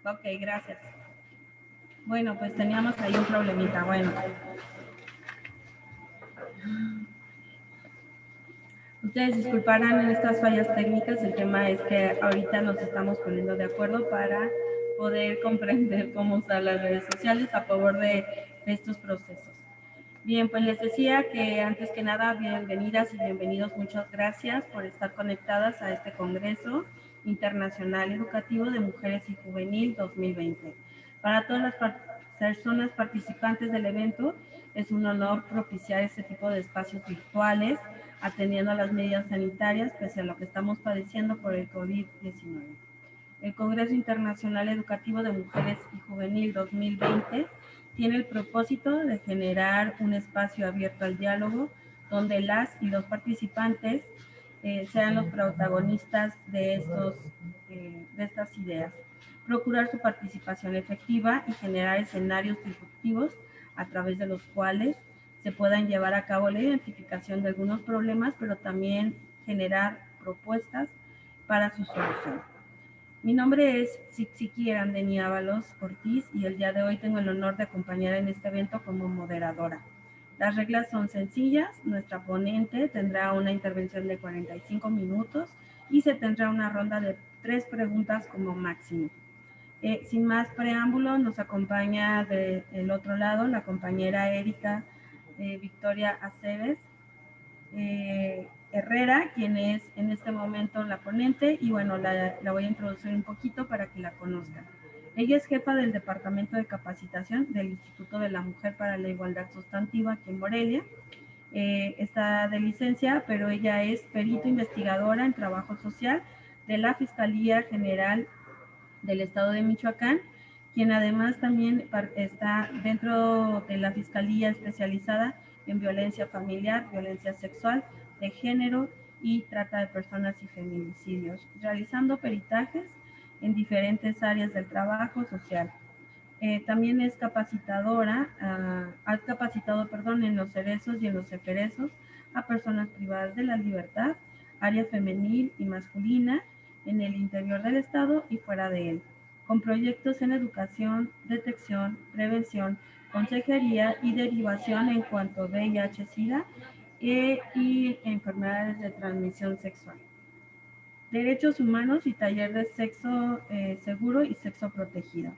Ok, gracias. Bueno, pues teníamos ahí un problemita. Bueno. Ustedes disculparán en estas fallas técnicas, el tema es que ahorita nos estamos poniendo de acuerdo para poder comprender cómo usar las redes sociales a favor de estos procesos. Bien, pues les decía que antes que nada, bienvenidas y bienvenidos, muchas gracias por estar conectadas a este Congreso Internacional Educativo de Mujeres y Juvenil 2020. Para todas las personas participantes del evento, es un honor propiciar este tipo de espacios virtuales, atendiendo a las medidas sanitarias, pese a lo que estamos padeciendo por el COVID-19. El Congreso Internacional Educativo de Mujeres y Juvenil 2020 tiene el propósito de generar un espacio abierto al diálogo donde las y los participantes sean los protagonistas de estas ideas, procurar su participación efectiva y generar escenarios disruptivos a través de los cuales se puedan llevar a cabo la identificación de algunos problemas, pero también generar propuestas para su solución. Mi nombre es Tzitziqui Erandeni Ábalos Ortiz y el día de hoy tengo el honor de acompañar en este evento como moderadora. Las reglas son sencillas, nuestra ponente tendrá una intervención de 45 minutos y se tendrá una ronda de 3 preguntas como máximo. Sin más preámbulo, nos acompaña del otro lado la compañera Erika Victoria Aceves Herrera, quien es en este momento la ponente, y bueno, la voy a introducir un poquito para que la conozcan. Ella es jefa del Departamento de Capacitación del Instituto de la Mujer para la Igualdad Sustantiva aquí en Morelia. Está de licencia, pero ella es perito investigadora en trabajo social de la Fiscalía General del Estado de Michoacán, quien además también está dentro de la Fiscalía especializada en violencia familiar, violencia sexual, de género y trata de personas y feminicidios, realizando peritajes en diferentes áreas del trabajo social. También es capacitadora, ha capacitado, en los cerezos y en los eferezos a personas privadas de la libertad, área femenil y masculina, en el interior del Estado y fuera de él, con proyectos en educación, detección, prevención, consejería y derivación en cuanto a VIH-Sida y enfermedades de transmisión sexual. Derechos humanos y taller de sexo seguro y sexo protegido.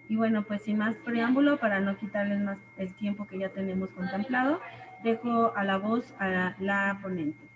Y bueno, pues sin más preámbulo, para no quitarles más el tiempo que ya tenemos contemplado, dejo a la voz a la ponente.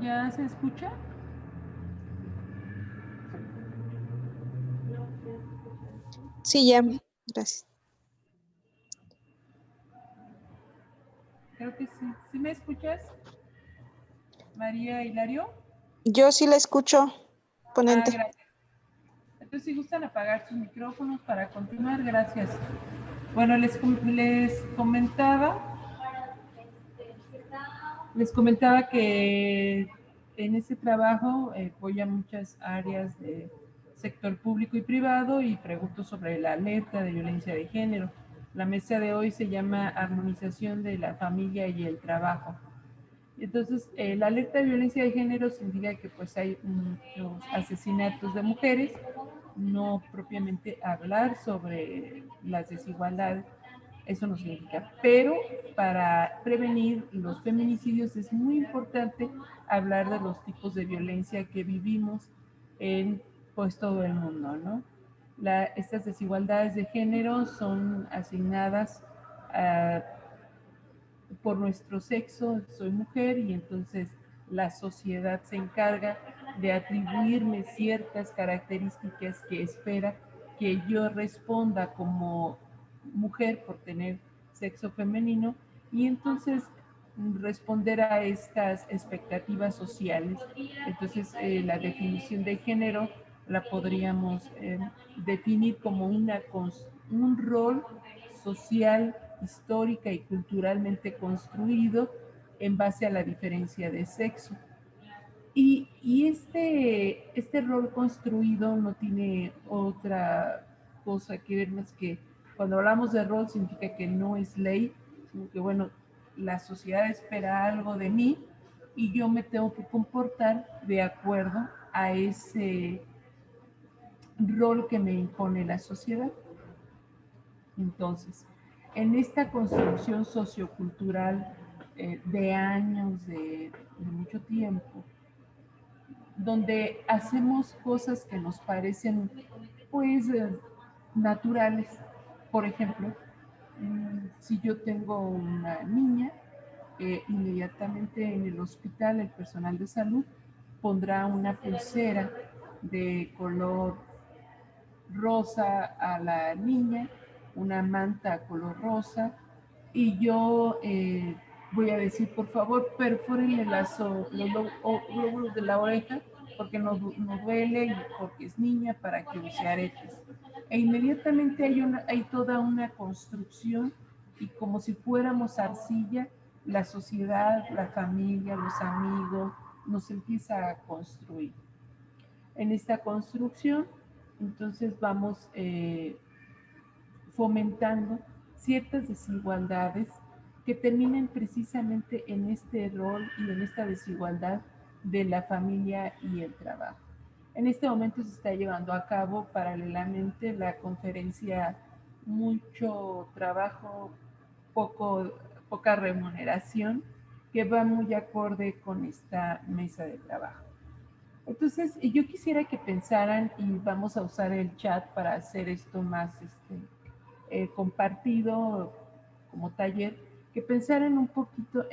¿Ya se escucha? Sí, ya, gracias. Creo que sí. ¿Sí me escuchas, María Hilario? Yo sí la escucho, ponente. Gracias. Entonces, si gustan apagar sus micrófonos para continuar, gracias. Bueno, les comentaba que en este trabajo apoya muchas áreas de sector público y privado y pregunto sobre la alerta de violencia de género. La mesa de hoy se llama Armonización de la Familia y el Trabajo. Entonces, la alerta de violencia de género significa que pues hay muchos asesinatos de mujeres, no propiamente hablar sobre las desigualdades, eso no significa, pero para prevenir los feminicidios es muy importante hablar de los tipos de violencia que vivimos en pues todo el mundo, ¿no? Estas desigualdades de género son asignadas a por nuestro sexo, soy mujer y entonces la sociedad se encarga de atribuirme ciertas características que espera que yo responda como mujer por tener sexo femenino y entonces responder a estas expectativas sociales. Entonces la definición de género la podríamos definir como un rol social, histórica y culturalmente construido en base a la diferencia de sexo. Y este rol construido no tiene otra cosa que ver más que cuando hablamos de rol significa que no es ley, sino que bueno, la sociedad espera algo de mí y yo me tengo que comportar de acuerdo a ese rol que me impone la sociedad. Entonces, en esta construcción sociocultural de años, de mucho tiempo, donde hacemos cosas que nos parecen, pues, naturales. Por ejemplo, si yo tengo una niña, inmediatamente en el hospital el personal de salud pondrá una pulsera de color rosa a la niña, una manta color rosa, y yo voy a decir, por favor, perfórenle los glóbulos de la oreja, porque no duele y porque es niña, para que use aretes. E inmediatamente hay toda una construcción y como si fuéramos arcilla, la sociedad, la familia, los amigos, nos empieza a construir. En esta construcción, entonces vamos fomentando ciertas desigualdades que terminen precisamente en este rol y en esta desigualdad de la familia y el trabajo. En este momento se está llevando a cabo paralelamente la conferencia Mucho Trabajo, poca remuneración, que va muy acorde con esta mesa de trabajo. Entonces, yo quisiera que pensaran, y vamos a usar el chat para hacer esto más compartido como taller, que pensaran un poquito,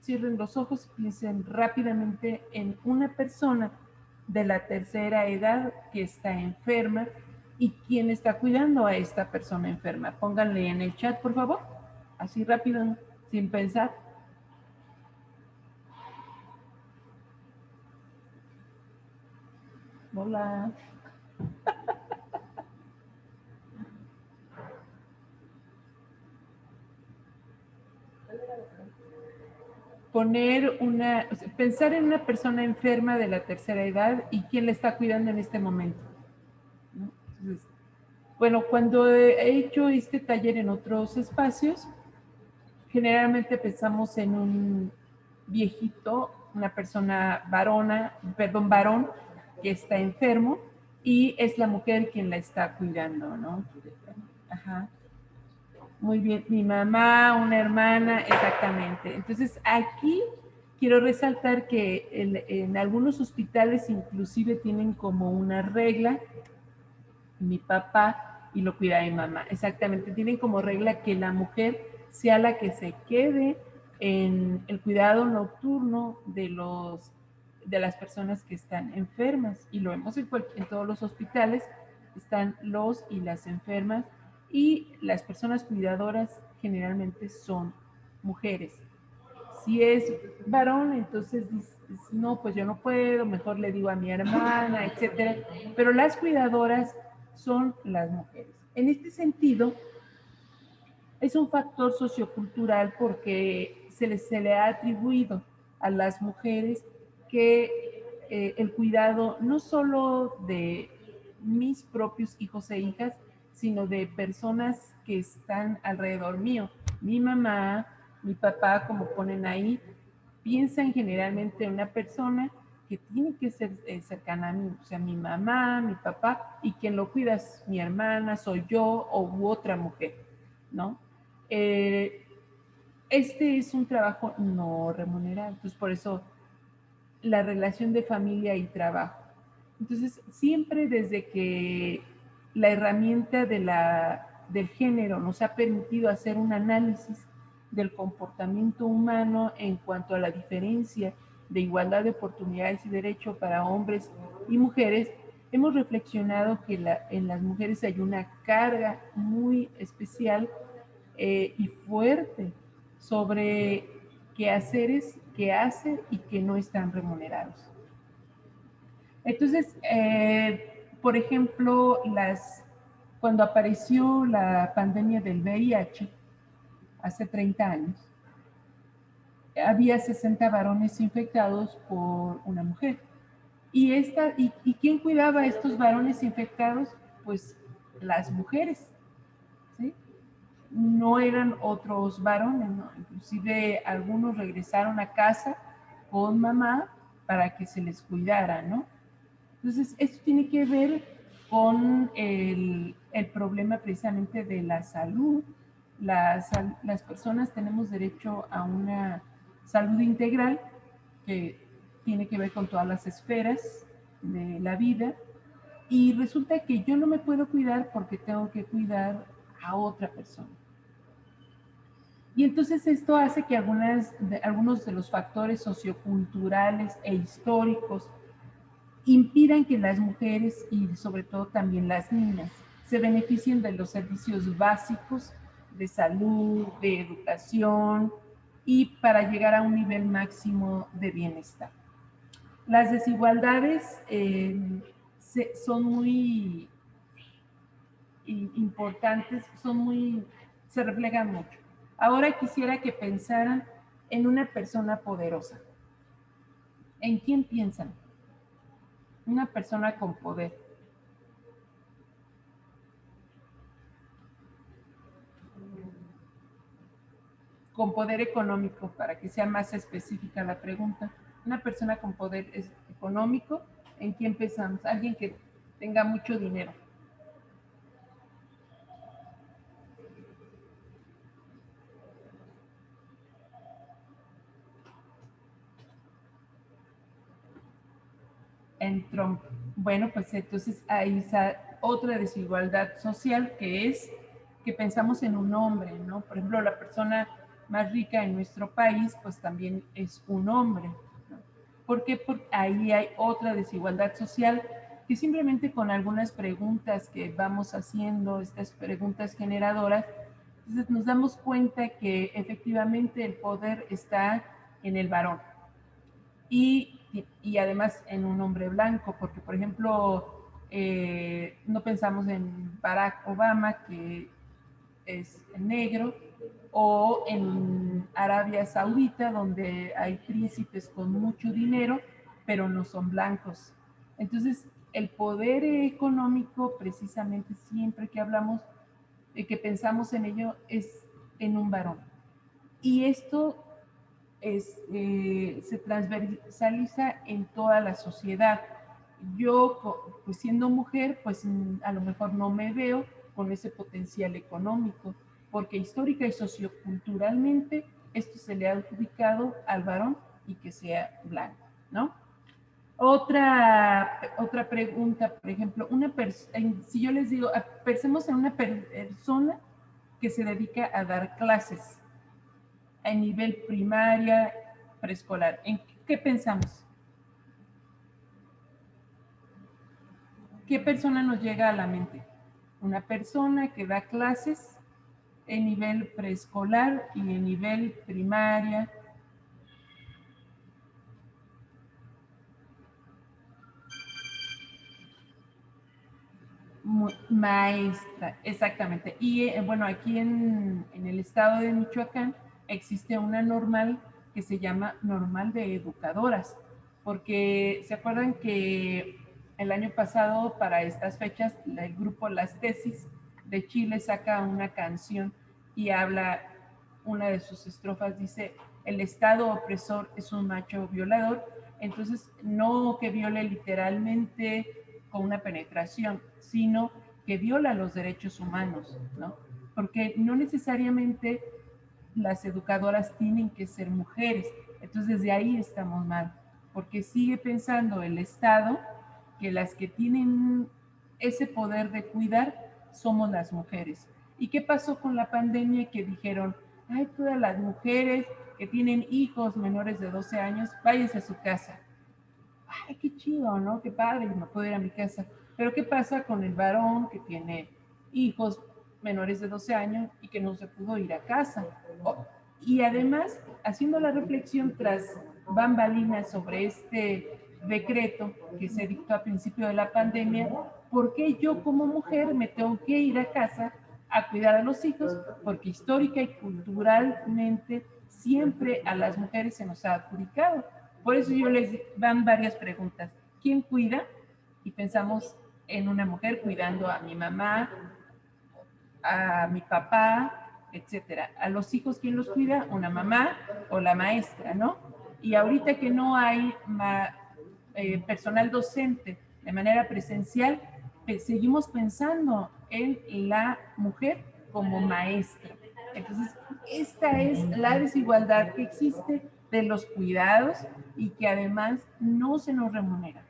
cierren los ojos y piensen rápidamente en una persona de la tercera edad que está enferma y quién está cuidando a esta persona enferma. Pónganle en el chat, por favor, así rápido, sin pensar. Hola. Pensar en una persona enferma de la tercera edad y quién la está cuidando en este momento, ¿no? Entonces, bueno, cuando he hecho este taller en otros espacios, generalmente pensamos en un viejito, una persona varón, que está enfermo y es la mujer quien la está cuidando, ¿no? Ajá. Muy bien, mi mamá, una hermana, exactamente. Entonces, aquí quiero resaltar que en algunos hospitales inclusive tienen como una regla, mi papá y lo cuida mi mamá. Exactamente, tienen como regla que la mujer sea la que se quede en el cuidado nocturno de las personas que están enfermas. Y lo vemos en todos los hospitales, están los y las enfermas y las personas cuidadoras generalmente son mujeres. Si es varón, entonces dices, no, pues yo no puedo, mejor le digo a mi hermana, etcétera. Pero las cuidadoras son las mujeres. En este sentido, es un factor sociocultural porque se le ha atribuido a las mujeres que el cuidado no solo de mis propios hijos e hijas, sino de personas que están alrededor mío. Mi mamá, mi papá, como ponen ahí, piensan generalmente en una persona que tiene que ser cercana a mí, o sea, mi mamá, mi papá, y quien lo cuida es mi hermana, soy yo u otra mujer, ¿no? Este es un trabajo no remunerado, entonces por eso la relación de familia y trabajo. Entonces, siempre desde que la herramienta del género nos ha permitido hacer un análisis del comportamiento humano en cuanto a la diferencia de igualdad de oportunidades y derecho para hombres y mujeres, hemos reflexionado que en las mujeres hay una carga muy especial y fuerte sobre quehaceres que hacen y que no están remunerados. Entonces, por ejemplo, cuando apareció la pandemia del VIH, hace 30 años, había 60 varones infectados por una mujer. ¿Y quién cuidaba a estos varones infectados? Pues las mujeres, ¿sí? No eran otros varones, ¿no? Inclusive algunos regresaron a casa con mamá para que se les cuidara, ¿no? Entonces, esto tiene que ver con el problema precisamente de la salud. Las personas tenemos derecho a una salud integral que tiene que ver con todas las esferas de la vida, y resulta que yo no me puedo cuidar porque tengo que cuidar a otra persona. Y entonces esto hace que algunos de los factores socioculturales e históricos impidan que las mujeres y sobre todo también las niñas se beneficien de los servicios básicos de salud, de educación y para llegar a un nivel máximo de bienestar. Las desigualdades son muy importantes, se reflejan mucho. Ahora quisiera que pensaran en una persona poderosa. ¿En quién piensan? Una persona con poder. Con poder económico, para que sea más específica la pregunta. Una persona con poder económico, ¿en quién pensamos? Alguien que tenga mucho dinero. En Trump. Bueno, pues entonces hay otra desigualdad social, que es que pensamos en un hombre, ¿no? Por ejemplo, la persona más rica en nuestro país, pues también es un hombre, ¿no? ¿Por qué? Porque ahí hay otra desigualdad social que simplemente con algunas preguntas que vamos haciendo, estas preguntas generadoras, entonces nos damos cuenta que efectivamente el poder está en el varón. Y además en un hombre blanco, porque por ejemplo, no pensamos en Barack Obama, que es negro, o en Arabia Saudita, donde hay príncipes con mucho dinero, pero no son blancos. Entonces, el poder económico, precisamente siempre que hablamos, que pensamos en ello, es en un varón. Y esto se transversaliza en toda la sociedad. Yo, pues siendo mujer, pues a lo mejor no me veo con ese potencial económico, porque histórica y socioculturalmente esto se le ha adjudicado al varón y que sea blanco, ¿no? Otra pregunta, por ejemplo, si yo les digo, pensemos en una persona que se dedica a dar clases a nivel primaria, preescolar. ¿En qué pensamos? ¿Qué persona nos llega a la mente? Una persona que da clases en nivel preescolar y en nivel primaria. Maestra, exactamente. Y bueno, aquí en el estado de Michoacán existe una normal que se llama Normal de Educadoras, porque se acuerdan que el año pasado para estas fechas el grupo Las Tesis de Chile saca una canción y habla, una de sus estrofas dice: el Estado opresor es un macho violador, entonces no que viole literalmente con una penetración, sino que viola los derechos humanos, ¿no? Porque no necesariamente las educadoras tienen que ser mujeres, entonces desde ahí estamos mal, porque sigue pensando el Estado que las que tienen ese poder de cuidar somos las mujeres. ¿Y qué pasó con la pandemia? Que dijeron, ay, todas las mujeres que tienen hijos menores de 12 años, váyanse a su casa. Ay, qué chido, ¿no? Qué padre, me puedo ir a mi casa. Pero ¿qué pasa con el varón que tiene hijos menores de 12 años y que no se pudo ir a casa? Y además, haciendo la reflexión tras bambalinas sobre este decreto que se dictó a principio de la pandemia, ¿por qué yo como mujer me tengo que ir a casa a cuidar a los hijos? Porque histórica y culturalmente siempre a las mujeres se nos ha adjudicado. Por eso yo les van varias preguntas. ¿Quién cuida? Y pensamos en una mujer cuidando a mi mamá, a mi papá, etcétera. A los hijos, ¿quién los cuida? Una mamá o la maestra, ¿no? Y ahorita que no hay personal docente de manera presencial, seguimos pensando en la mujer como maestra. Entonces, esta es la desigualdad que existe de los cuidados y que además no se nos remunera.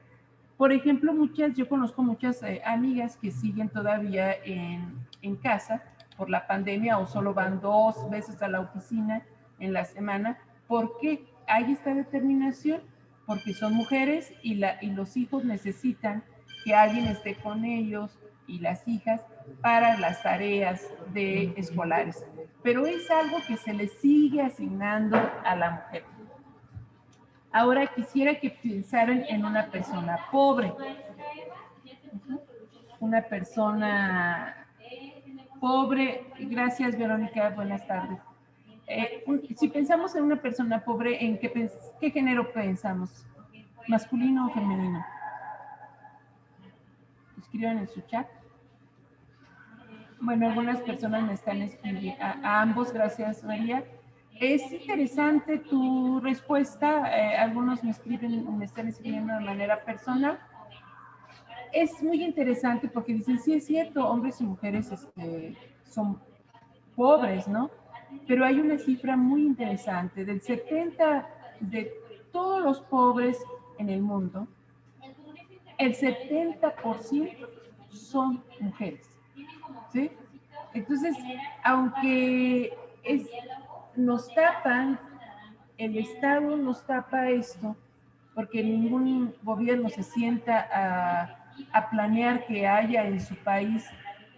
Por ejemplo, yo conozco muchas amigas que siguen todavía en casa por la pandemia o solo van 2 veces a la oficina en la semana. ¿Por qué hay esta determinación? Porque son mujeres y los hijos necesitan que alguien esté con ellos y las hijas para las tareas escolares. Pero es algo que se le sigue asignando a la mujer. Ahora quisiera que pensaran en una persona pobre. Una persona pobre. Gracias, Verónica. Buenas tardes. Si pensamos en una persona pobre, ¿en qué género pensamos? ¿Masculino o femenino? Escriban en su chat. Bueno, algunas personas me están escribiendo. A ambos, gracias, María. Es interesante tu respuesta. Algunos me están escribiendo de manera personal. Es muy interesante porque dicen, sí es cierto, hombres y mujeres son pobres, ¿no? Pero hay una cifra muy interesante, de todos los pobres en el mundo, el 70% son mujeres, ¿sí? Entonces, aunque nos tapan, el Estado nos tapa esto, porque ningún gobierno se sienta a planear que haya en su país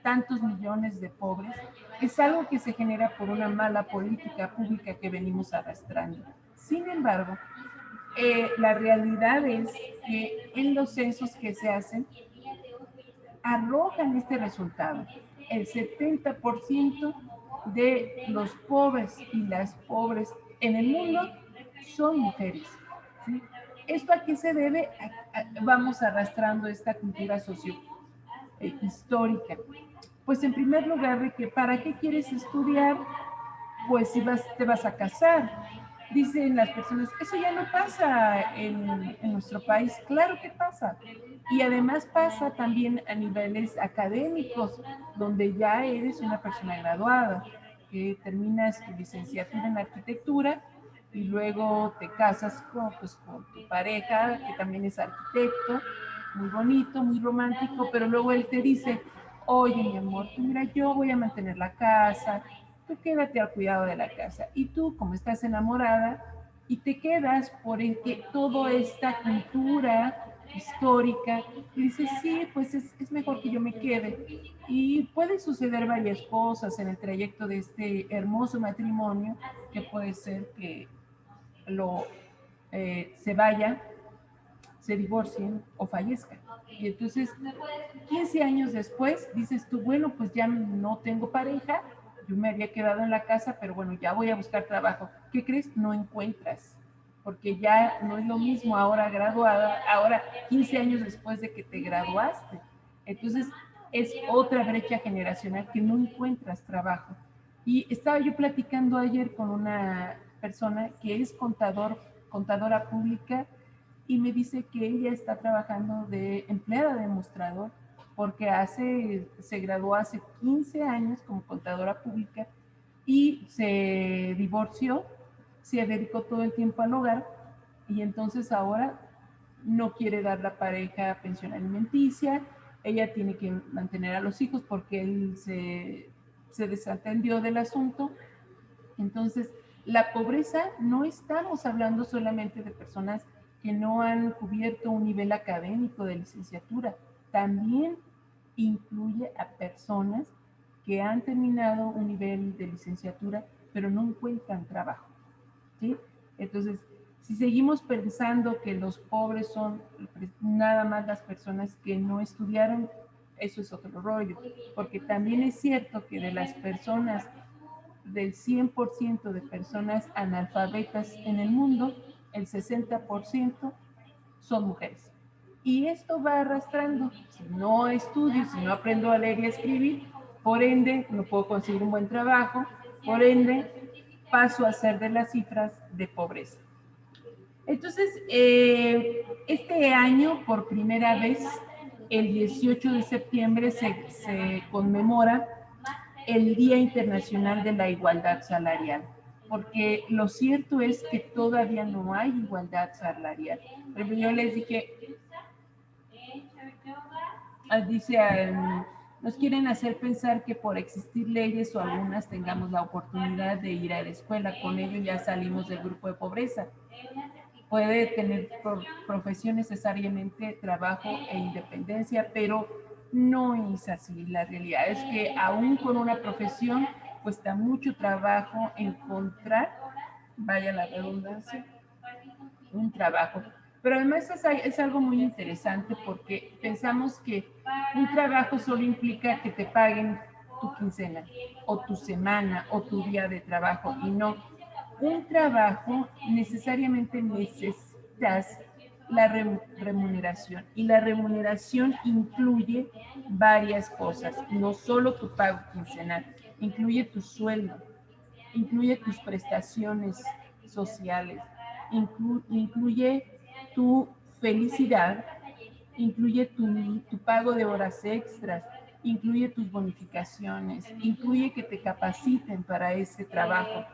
tantos millones de pobres, es algo que se genera por una mala política pública que venimos arrastrando. Sin embargo, la realidad es que en los censos que se hacen, arrojan este resultado. El 70% de los pobres y las pobres en el mundo son mujeres, ¿sí? ¿Esto a qué se debe? Vamos arrastrando esta cultura histórica. Pues en primer lugar, de que ¿para qué quieres estudiar? Pues si te vas a casar. Dicen las personas, eso ya no pasa en nuestro país. Claro que pasa. Y además pasa también a niveles académicos, donde ya eres una persona graduada, que terminas tu licenciatura en arquitectura y luego te casas con tu pareja, que también es arquitecto, muy bonito, muy romántico, pero luego él te dice, oye, mi amor, mira, yo voy a mantener la casa, tú quédate al cuidado de la casa. Y tú, como estás enamorada, y te quedas por el que toda esta cultura histórica, y dices, sí, pues es mejor que yo me quede. Y pueden suceder varias cosas en el trayecto de este hermoso matrimonio, que puede ser que se vaya, se divorcien o fallezcan. Y entonces, 15 años después, dices tú, bueno, pues ya no tengo pareja, yo me había quedado en la casa, pero bueno, ya voy a buscar trabajo. ¿Qué crees? No encuentras, porque ya no es lo mismo ahora graduada, ahora 15 años después de que te graduaste. Entonces, es otra brecha generacional que no encuentras trabajo. Y estaba yo platicando ayer con una persona que es contadora pública, y me dice que ella está trabajando de empleada de mostrador porque se graduó hace 15 años como contadora pública y se divorció, se dedicó todo el tiempo al hogar y entonces ahora no quiere dar la pareja pensión alimenticia, ella tiene que mantener a los hijos porque él se desatendió del asunto. Entonces, la pobreza no estamos hablando solamente de personas que no han cubierto un nivel académico de licenciatura, también incluye a personas que han terminado un nivel de licenciatura pero no encuentran trabajo, ¿sí? Entonces, si seguimos pensando que los pobres son nada más las personas que no estudiaron, eso es otro rollo, porque también es cierto que de las personas, del 100% de personas analfabetas en el mundo, el 60% son mujeres. Y esto va arrastrando. Si no estudio, si no aprendo a leer y a escribir, por ende no puedo conseguir un buen trabajo, por ende paso a ser de las cifras de pobreza. Entonces, este año, por primera vez, el 18 de septiembre se conmemora el Día Internacional de la Igualdad Salarial, porque lo cierto es que todavía no hay igualdad salarial. Pero yo les dije, nos quieren hacer pensar que por existir leyes o algunas tengamos la oportunidad de ir a la escuela, con ello ya salimos del grupo de pobreza. Puede tener profesión necesariamente trabajo e independencia, pero no es así. La realidad es que aún con una profesión cuesta mucho trabajo encontrar, vaya la redundancia, un trabajo. Pero además es algo muy interesante porque pensamos que un trabajo solo implica que te paguen tu quincena o tu semana o tu día de trabajo, y no. Un trabajo necesariamente necesitas la remuneración, y la remuneración incluye varias cosas, no solo tu pago quincenal, incluye tu sueldo, incluye tus prestaciones sociales, incluye tu felicidad, incluye tu pago de horas extras, incluye tus bonificaciones, incluye que te capaciten para ese trabajo.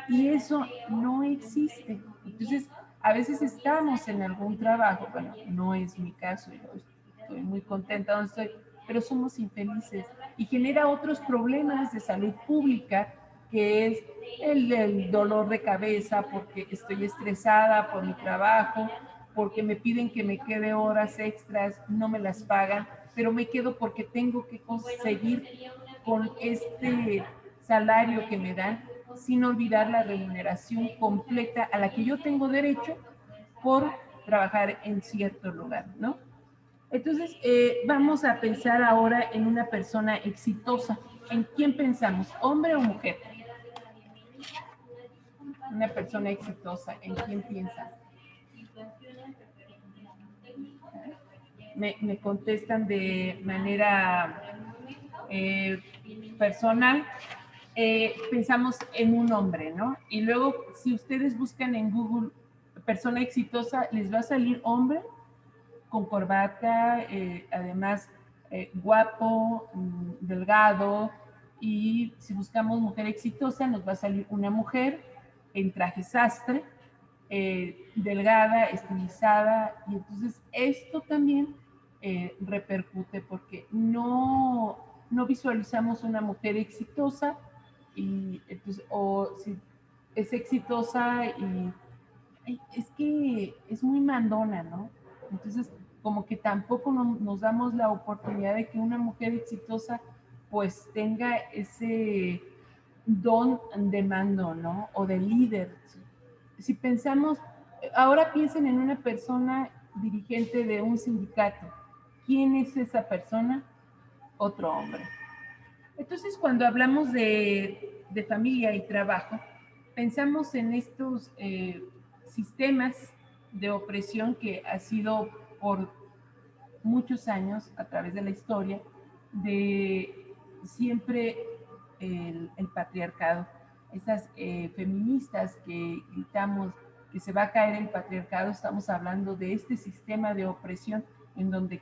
Y eso no existe. Entonces, a veces estamos en algún trabajo, bueno, no es mi caso, yo estoy muy contenta donde estoy, pero somos infelices y genera otros problemas de salud pública, que es el dolor de cabeza porque estoy estresada por mi trabajo, porque me piden que me quede horas extras, no me las pagan, pero me quedo porque tengo que conseguir con este salario que me dan, sin olvidar la remuneración completa a la que yo tengo derecho por trabajar en cierto lugar, ¿no? Entonces, vamos a pensar ahora en una persona exitosa. ¿En quién pensamos? ¿Hombre o mujer? Una persona exitosa, ¿en quién piensan? Me contestan de manera personal. Pensamos en un hombre, ¿no? Y luego, si ustedes buscan en Google persona exitosa, les va a salir hombre con corbata, además guapo, delgado, y si buscamos mujer exitosa, nos va a salir una mujer en traje sastre, delgada, estilizada, y entonces esto también repercute porque no visualizamos una mujer exitosa, y entonces, o si es exitosa y es que es muy mandona, ¿no? Entonces, como que tampoco nos damos la oportunidad de que una mujer exitosa pues tenga ese don de mando, ¿no? O de líder. Si pensamos, ahora piensen en una persona dirigente de un sindicato. ¿Quién es esa persona? Otro hombre. Entonces, cuando hablamos de familia y trabajo, pensamos en estos sistemas de opresión que ha sido por muchos años a través de la historia, de siempre el patriarcado. esas feministas que gritamos que se va a caer el patriarcado, estamos hablando de este sistema de opresión en donde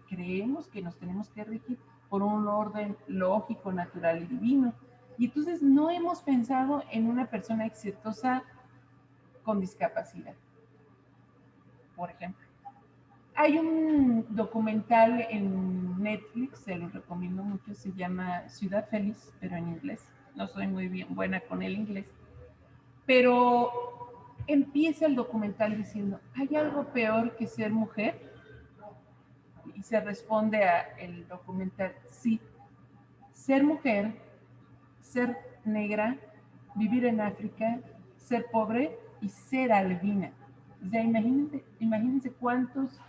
creemos que nos tenemos que regir por un orden lógico, natural y divino. Y entonces no hemos pensado en una persona exitosa con discapacidad, por ejemplo. Hay un documental en Netflix, se lo recomiendo mucho, se llama Ciudad Feliz, pero en inglés. No soy muy bien buena con el inglés. Pero empieza el documental diciendo, ¿hay algo peor que ser mujer? Y se responde a el documental, sí, ser mujer, ser negra, vivir en África, ser pobre y ser albina. O sea, imagínense cuántos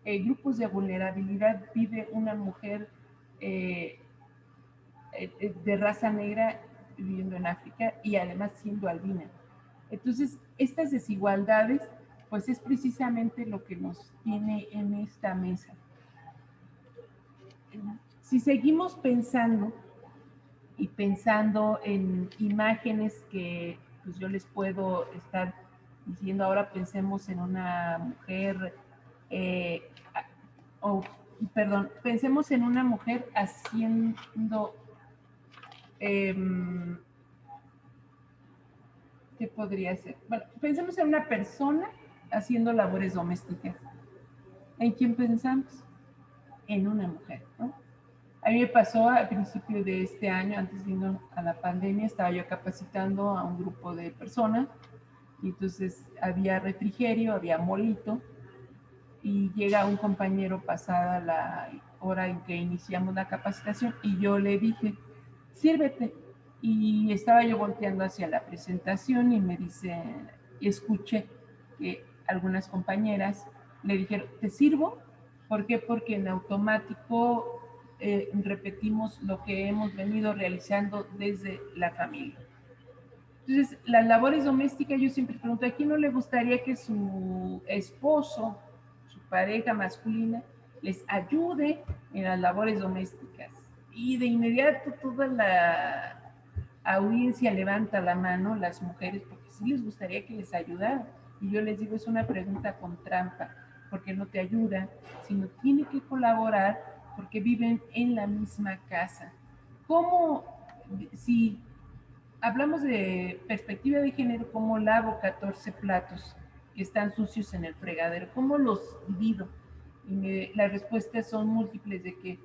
grupos de vulnerabilidad vive una mujer de raza negra viviendo en África y además siendo albina. Entonces, estas desigualdades, pues es precisamente lo que nos tiene en esta mesa. Si seguimos pensando y pensando en imágenes que pues yo les puedo estar diciendo, ahora pensemos en una mujer, pensemos en una mujer haciendo, ¿qué podría ser? Bueno, pensemos en una persona haciendo labores domésticas. ¿En quién pensamos? En una mujer, ¿no? A mí me pasó al principio de este año, antes de irnos a la pandemia, estaba yo capacitando a un grupo de personas y entonces había refrigerio, había molito y llega un compañero pasada la hora en que iniciamos la capacitación y yo le dije, sírvete. Y estaba yo volteando hacia la presentación y me dice, y escuché que algunas compañeras le dijeron, ¿te sirvo? ¿Por qué? Porque en automático repetimos lo que hemos venido realizando desde la familia. Entonces, las labores domésticas, yo siempre pregunto, ¿a quién no le gustaría que su esposo, su pareja masculina, les ayude en las labores domésticas? Y de inmediato toda la audiencia levanta la mano, las mujeres, porque sí les gustaría que les ayudara. Y yo les digo, es una pregunta con trampa, porque no te ayuda, sino tiene que colaborar porque viven en la misma casa. ¿Cómo, si hablamos de perspectiva de género, cómo lavo 14 platos que están sucios en el fregadero? ¿Cómo los divido? Las respuestas son múltiples de que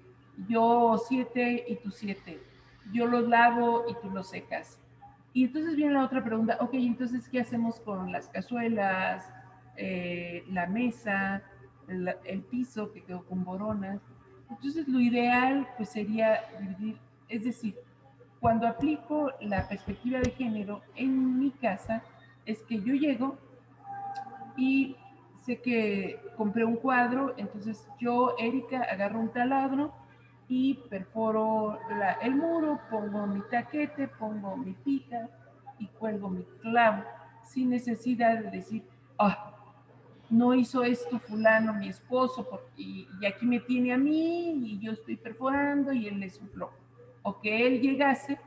yo 7 y tú 7. Yo los lavo y tú los secas. Y entonces viene la otra pregunta, ok, entonces, ¿qué hacemos con las cazuelas, la mesa, el piso que quedó con boronas? Entonces, lo ideal pues sería dividir, es decir, cuando aplico la perspectiva de género en mi casa, es que yo llego y sé que compré un cuadro, entonces yo, Erika, agarro un taladro y perforo el muro, pongo mi taquete, pongo mi pija y cuelgo mi clavo, sin necesidad de decir, no hizo esto fulano, mi esposo, y aquí me tiene a mí y yo estoy perforando y él es un flojo. O que él llegase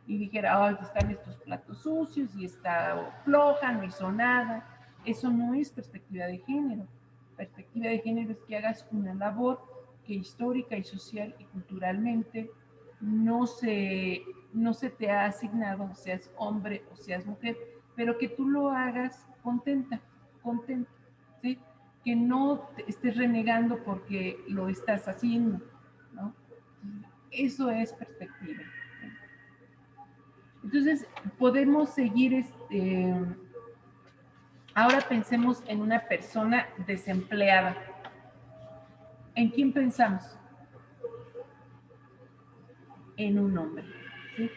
y dijera, están estos platos sucios y está floja, no hizo nada. Eso no es perspectiva de género. Perspectiva de género es que hagas una labor que histórica y social y culturalmente no se te ha asignado, seas hombre o seas mujer, pero que tú lo hagas contenta, ¿sí? Que no te estés renegando porque lo estás haciendo, ¿no? Eso es perspectiva. Entonces, podemos seguir, ahora pensemos en una persona desempleada. ¿En quién pensamos? En un hombre, ¿sí?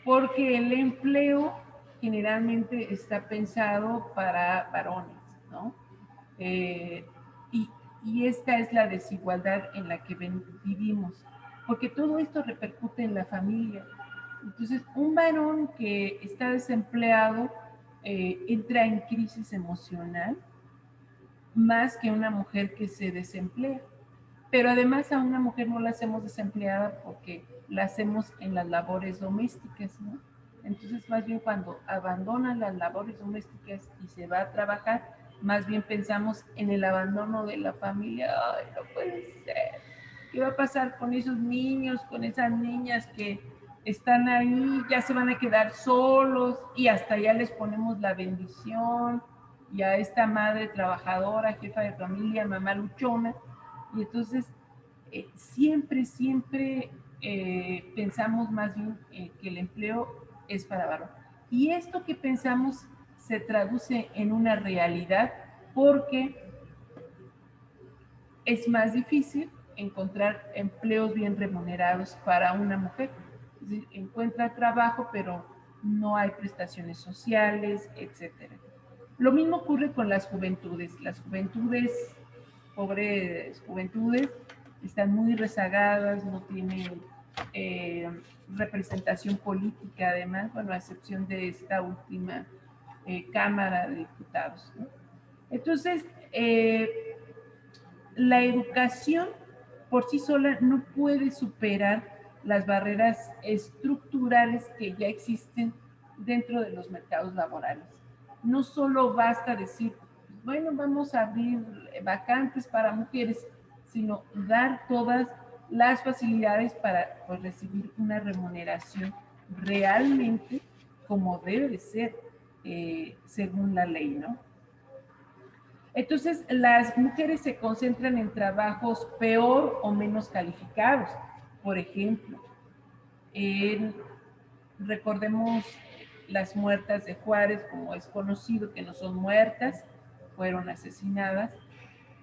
Porque el empleo generalmente está pensado para varones, ¿no? Y esta es la desigualdad en la que vivimos, porque todo esto repercute en la familia. Entonces, un varón que está desempleado entra en crisis emocional más que una mujer que se desemplea. Pero además a una mujer no la hacemos desempleada porque la hacemos en las labores domésticas, ¿no? Entonces, más bien cuando abandonan las labores domésticas y se va a trabajar, más bien pensamos en el abandono de la familia. Ay, no puede ser. ¿Qué va a pasar con esos niños, con esas niñas que están ahí? Ya se van a quedar solos y hasta ya les ponemos la bendición y a esta madre trabajadora, jefa de familia, mamá luchona. Y entonces siempre pensamos más bien que el empleo es para varón. Y esto que pensamos se traduce en una realidad porque es más difícil encontrar empleos bien remunerados para una mujer. Es decir, encuentra trabajo, pero no hay prestaciones sociales, etc. Lo mismo ocurre con las juventudes. Las juventudes, pobres juventudes, están muy rezagadas, no tienen representación política, además, bueno, a excepción de esta última Cámara de Diputados, ¿no? Entonces, la educación por sí sola no puede superar las barreras estructurales que ya existen dentro de los mercados laborales. No solo basta decir, bueno, vamos a abrir vacantes para mujeres, sino dar todas las facilidades para pues, recibir una remuneración realmente como debe de ser según la ley, ¿no? Entonces, las mujeres se concentran en trabajos peor o menos calificados. Por ejemplo, recordemos las muertas de Juárez, como es conocido que no son muertas, fueron asesinadas.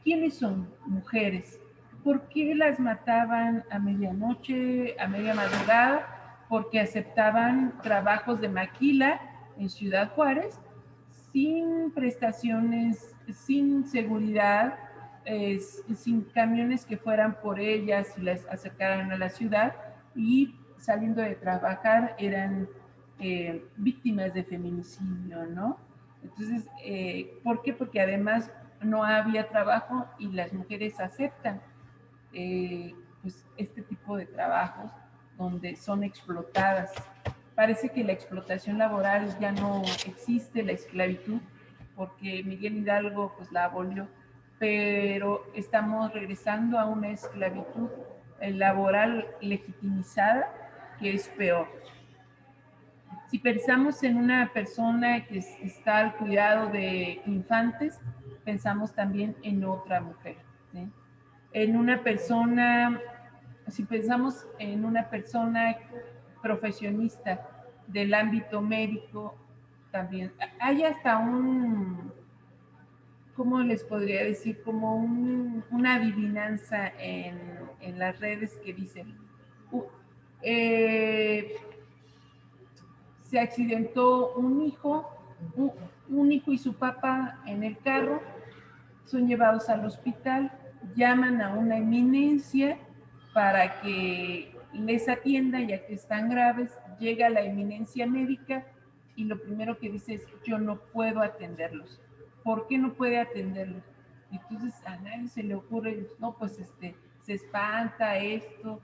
¿Quiénes son? Mujeres. ¿Por qué las mataban a medianoche, a media madrugada? Porque aceptaban trabajos de maquila en Ciudad Juárez sin prestaciones, sin seguridad, sin camiones que fueran por ellas y las acercaran a la ciudad, y saliendo de trabajar eran víctimas de feminicidio, ¿no? Entonces, ¿por qué? Porque además no había trabajo y las mujeres aceptan pues este tipo de trabajos donde son explotadas. Parece que la explotación laboral ya no existe, la esclavitud, porque Miguel Hidalgo pues la abolió, pero estamos regresando a una esclavitud laboral legitimizada que es peor. Si pensamos en una persona que está al cuidado de infantes, pensamos también en otra mujer, ¿sí? En una persona, si pensamos en una persona profesionista del ámbito médico, también hay hasta un, ¿cómo les podría decir? Como una adivinanza en las redes que dice, eh, se accidentó un hijo y su papá en el carro, son llevados al hospital, llaman a una eminencia para que les atienda ya que están graves, llega la eminencia médica y lo primero que dice es, yo no puedo atenderlos. ¿Por qué no puede atenderlos? Entonces a nadie se le ocurre, no, pues se espanta esto,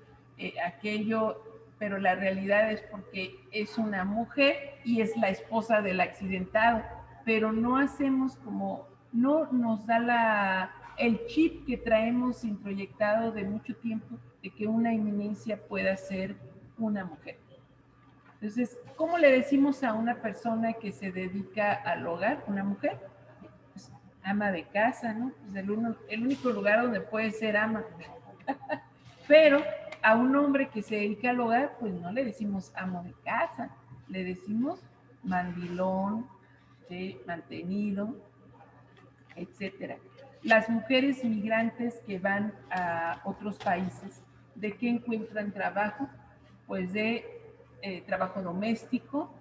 aquello, pero la realidad es porque es una mujer y es la esposa del accidentado, pero no hacemos como, no nos da el chip que traemos introyectado de mucho tiempo de que una eminencia pueda ser una mujer. Entonces, ¿cómo le decimos a una persona que se dedica al hogar, una mujer? Pues ama de casa, ¿no? Pues el único lugar donde puede ser ama. Pero a un hombre que se dedica al hogar, pues no le decimos amo de casa, le decimos mandilón, ¿sí? Mantenido, etcétera. Las mujeres migrantes que van a otros países, ¿de qué encuentran trabajo? Pues de trabajo doméstico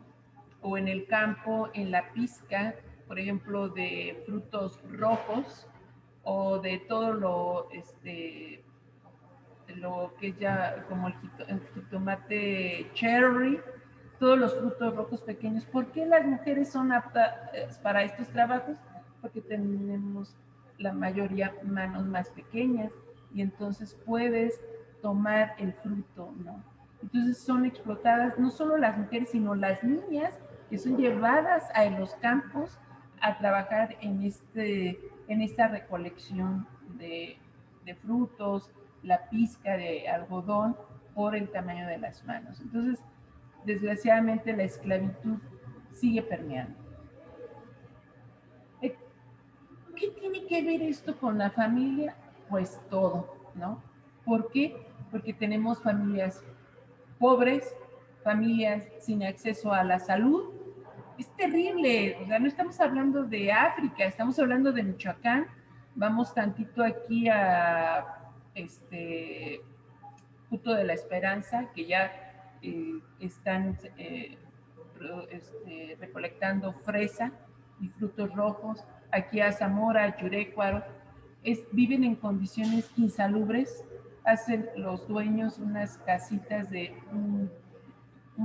o en el campo, en la pizca, por ejemplo, de frutos rojos o de todo lo que es ya como el jitomate cherry, todos los frutos rojos pequeños. ¿Por qué las mujeres son aptas para estos trabajos? Porque tenemos la mayoría manos más pequeñas y entonces puedes tomar el fruto, ¿no? Entonces son explotadas no solo las mujeres, sino las niñas que son llevadas a los campos a trabajar en esta recolección de frutos, la pizca de algodón por el tamaño de las manos. Entonces, desgraciadamente la esclavitud sigue permeando. ¿Qué tiene que ver esto con la familia? Pues todo, ¿no? ¿Por qué? Porque tenemos familias pobres, familias sin acceso a la salud. Es terrible, o sea, no estamos hablando de África, estamos hablando de Michoacán. Vamos tantito aquí a Fruto de la Esperanza, que ya están recolectando fresa y frutos rojos. Aquí a Zamora, Yurecuaro, viven en condiciones insalubres. Hacen los dueños unas casitas de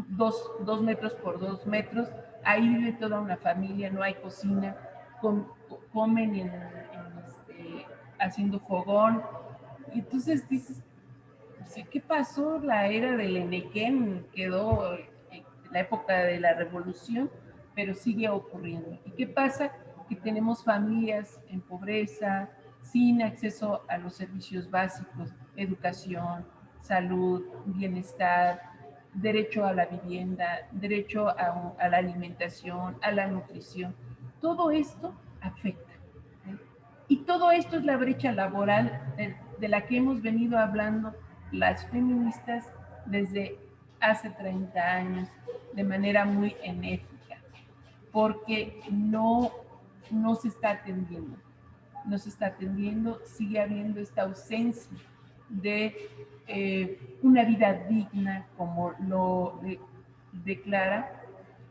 2 metros por 2 metros. Ahí vive toda una familia, no hay cocina, comen haciendo fogón. Y entonces dices, sí, ¿qué pasó? La era del Enequén quedó en la época de la revolución, pero sigue ocurriendo. ¿Y qué pasa? Que tenemos familias en pobreza, sin acceso a los servicios básicos, educación, salud, bienestar, derecho a la vivienda, derecho a la alimentación, a la nutrición. Todo esto afecta. Y todo esto es la brecha laboral de la que hemos venido hablando las feministas desde hace 30 años de manera muy enérgica, porque no se está atendiendo. No se está atendiendo, sigue habiendo esta ausencia de una vida digna, como lo declara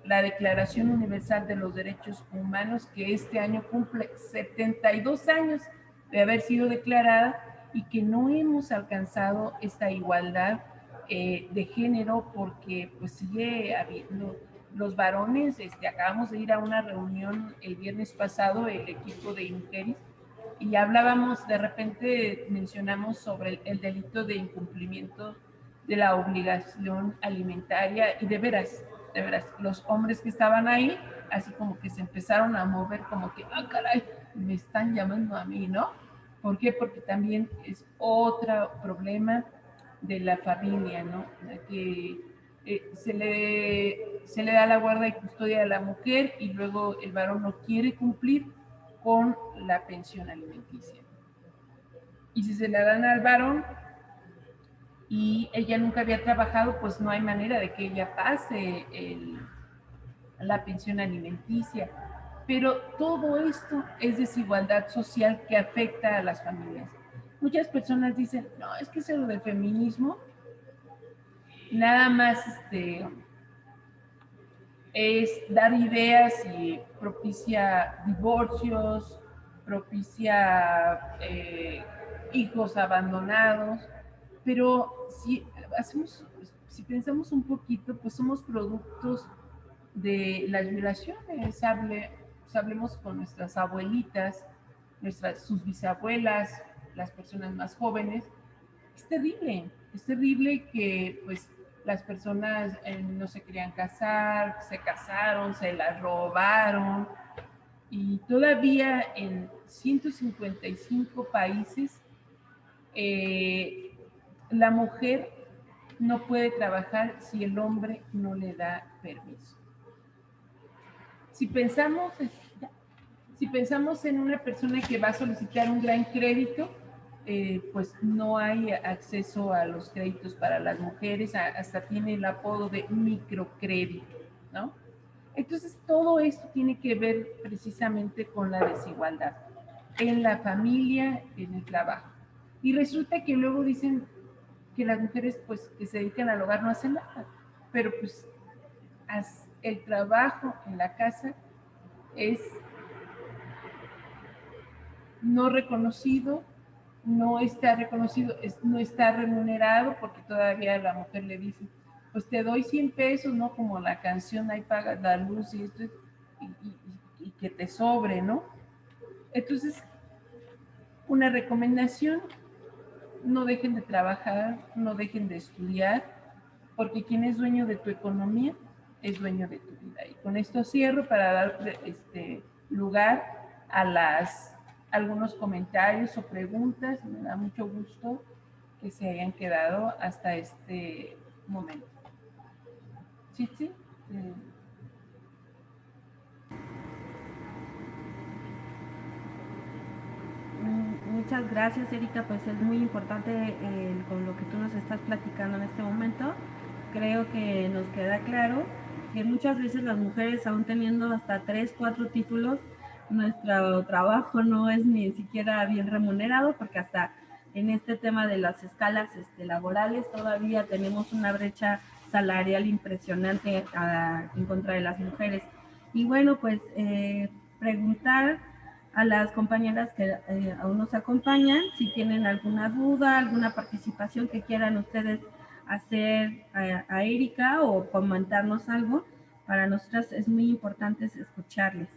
la Declaración Universal de los Derechos Humanos, que este año cumple 72 años de haber sido declarada, y que no hemos alcanzado esta igualdad de género, porque pues sigue habiendo los varones. Acabamos de ir a una reunión el viernes pasado, el equipo de mujeres, y hablábamos, de repente mencionamos sobre el delito de incumplimiento de la obligación alimentaria, y de veras, los hombres que estaban ahí, así como que se empezaron a mover, como que, ah, caray, me están llamando a mí, ¿no? ¿Por qué? Porque también es otro problema de la familia, ¿no? Que se le da la guarda y custodia a la mujer, y luego el varón no quiere cumplir con la pensión alimenticia. Y si se la dan al varón y ella nunca había trabajado, pues no hay manera de que ella pase la pensión alimenticia. Pero todo esto es desigualdad social que afecta a las familias. Muchas personas dicen, no, es que eso del feminismo nada más es dar ideas y propicia divorcios, propicia hijos abandonados, pero si pensamos un poquito, pues somos productos de las violaciones. Hablemos con nuestras abuelitas, sus bisabuelas, las personas más jóvenes. Es terrible que pues las personas no se querían casar, se casaron, se las robaron, y todavía en 155 países la mujer no puede trabajar si el hombre no le da permiso. Si pensamos en una persona que va a solicitar un gran crédito, pues no hay acceso a los créditos para las mujeres, hasta tiene el apodo de microcrédito, ¿no? Entonces, todo esto tiene que ver precisamente con la desigualdad en la familia, en el trabajo. Y resulta que luego dicen que las mujeres, pues, que se dedican al hogar no hacen nada, pero pues el trabajo en la casa es no reconocido, no está reconocido, no está remunerado, porque todavía la mujer le dice, pues te doy 100 pesos, ¿no? Como la canción, ahí pagas la luz y esto, y que te sobre, ¿no? Entonces, una recomendación: no dejen de trabajar, no dejen de estudiar, porque quien es dueño de tu economía es dueño de tu vida. Y con esto cierro para dar lugar a algunos comentarios o preguntas. Me da mucho gusto que se hayan quedado hasta este momento. Chichi. Muchas gracias, Erika. Pues es muy importante con lo que tú nos estás platicando en este momento. Creo que nos queda claro que muchas veces las mujeres, aún teniendo hasta 3, 4 títulos, nuestro trabajo no es ni siquiera bien remunerado, porque hasta en este tema de las escalas laborales todavía tenemos una brecha salarial impresionante en contra de las mujeres. Y bueno, pues preguntar a las compañeras que aún nos acompañan si tienen alguna duda, alguna participación que quieran ustedes hacer a Erika o comentarnos algo. Para nosotras es muy importante escucharles.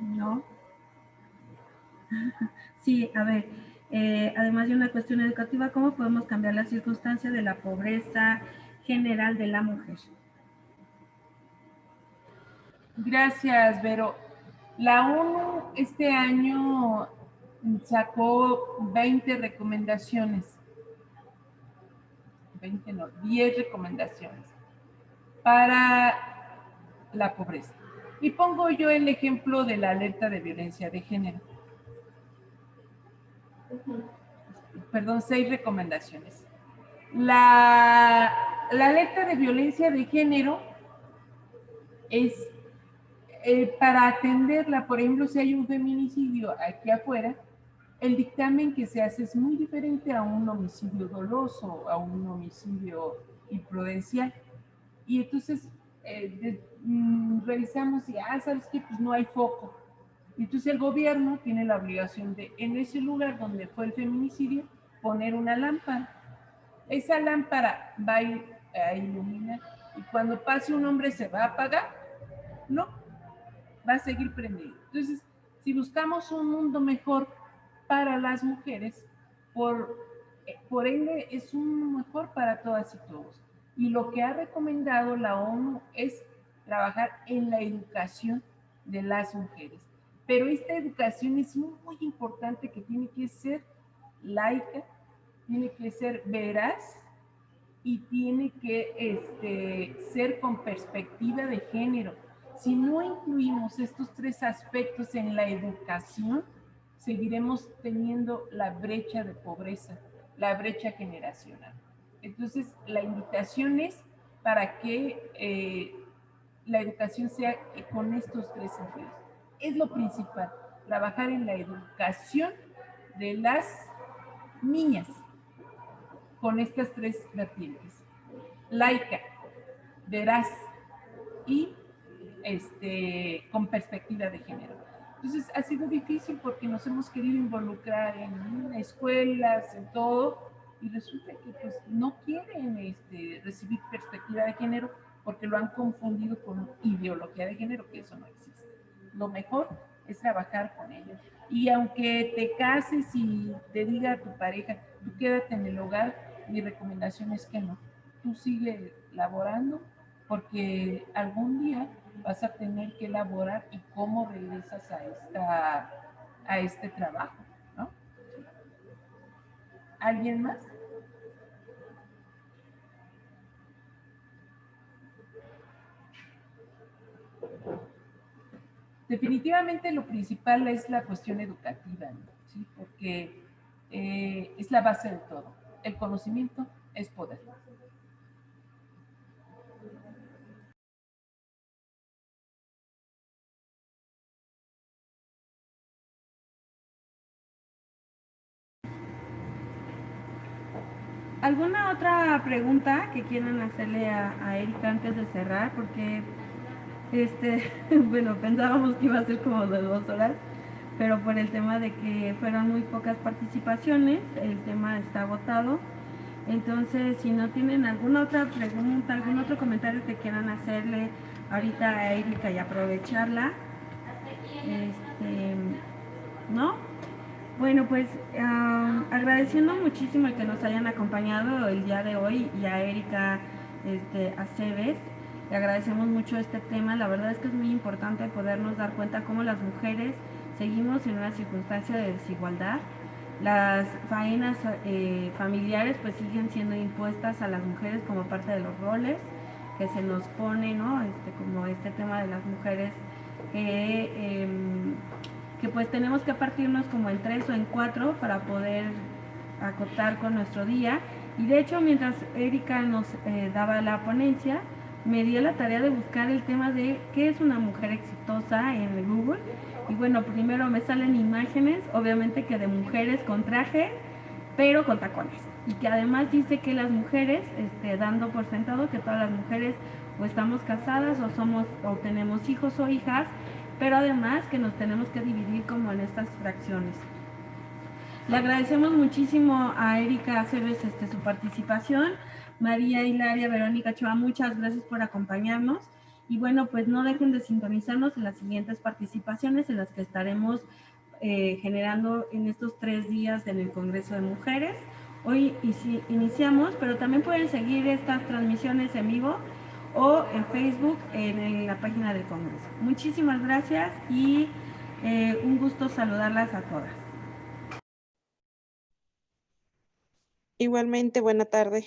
¿No? Sí, a ver, además de una cuestión educativa, ¿cómo podemos cambiar la circunstancia de la pobreza general de la mujer? Gracias, Vero. La ONU este año sacó 20 recomendaciones. 20 no, 10 recomendaciones para la pobreza. Y pongo yo el ejemplo de la alerta de violencia de género. Perdón, 6 recomendaciones. La alerta de violencia de género es para atenderla. Por ejemplo, si hay un feminicidio aquí afuera, el dictamen que se hace es muy diferente a un homicidio doloso, a un homicidio imprudencial. Y entonces revisamos y, ¿sabes qué? Pues no hay foco. Entonces el gobierno tiene la obligación de, en ese lugar donde fue el feminicidio, poner una lámpara. Esa lámpara va a iluminar y cuando pase un hombre se va a apagar. No, va a seguir prendido. Entonces, si buscamos un mundo mejor para las mujeres, por ende es un mundo mejor para todas y todos. Y lo que ha recomendado la ONU es trabajar en la educación de las mujeres. Pero esta educación es muy importante, que tiene que ser laica, tiene que ser veraz y tiene que ser con perspectiva de género. Si no incluimos estos 3 aspectos en la educación, seguiremos teniendo la brecha de pobreza, la brecha generacional. Entonces, la invitación es para que la educación sea con estos 3 sentidos. Es lo principal, trabajar en la educación de las niñas con estas 3 vertientes: laica, veraz y con perspectiva de género. Entonces ha sido difícil porque nos hemos querido involucrar en escuelas, en todo, y resulta que pues no quieren recibir perspectiva de género porque lo han confundido con ideología de género, que eso no existe. Lo mejor es trabajar con ellos. Y aunque te cases y te diga a tu pareja, tú quédate en el hogar, mi recomendación es que no. Tú sigue laborando, porque algún día vas a tener que elaborar y cómo regresas a este trabajo, ¿no? ¿Alguien más? Definitivamente lo principal es la cuestión educativa, ¿no? ¿Sí? Porque es la base de todo. El conocimiento es poder. ¿Alguna otra pregunta que quieran hacerle a Erika antes de cerrar? Porque, bueno, pensábamos que iba a ser como de 2 horas, pero por el tema de que fueron muy pocas participaciones, el tema está agotado. Entonces, si no tienen alguna otra pregunta, algún otro comentario que quieran hacerle ahorita a Erika y aprovecharla, ¿no? Bueno, pues agradeciendo muchísimo el que nos hayan acompañado el día de hoy y a Erika Aceves. Le agradecemos mucho este tema. La verdad es que es muy importante podernos dar cuenta cómo las mujeres seguimos en una circunstancia de desigualdad. Las faenas familiares pues siguen siendo impuestas a las mujeres como parte de los roles que se nos pone, ¿no? Como este tema de las mujeres que pues tenemos que partirnos como en 3 o en 4 para poder acotar con nuestro día. Y de hecho, mientras Erika nos daba la ponencia, me dio la tarea de buscar el tema de qué es una mujer exitosa en Google. Y bueno, primero me salen imágenes, obviamente que de mujeres con traje, pero con tacones. Y que además dice que las mujeres, dando por sentado que todas las mujeres o estamos casadas o somos o tenemos hijos o hijas, pero además que nos tenemos que dividir como en estas fracciones. Le agradecemos muchísimo a Erika Aceves su participación. María Hilaria, Verónica Choa, muchas gracias por acompañarnos. Y bueno, pues no dejen de sintonizarnos en las siguientes participaciones en las que estaremos generando en estos 3 días en el Congreso de Mujeres. Hoy iniciamos, pero también pueden seguir estas transmisiones en vivo o en Facebook en la página del Congreso. Muchísimas gracias y un gusto saludarlas a todas. Igualmente, buena tarde.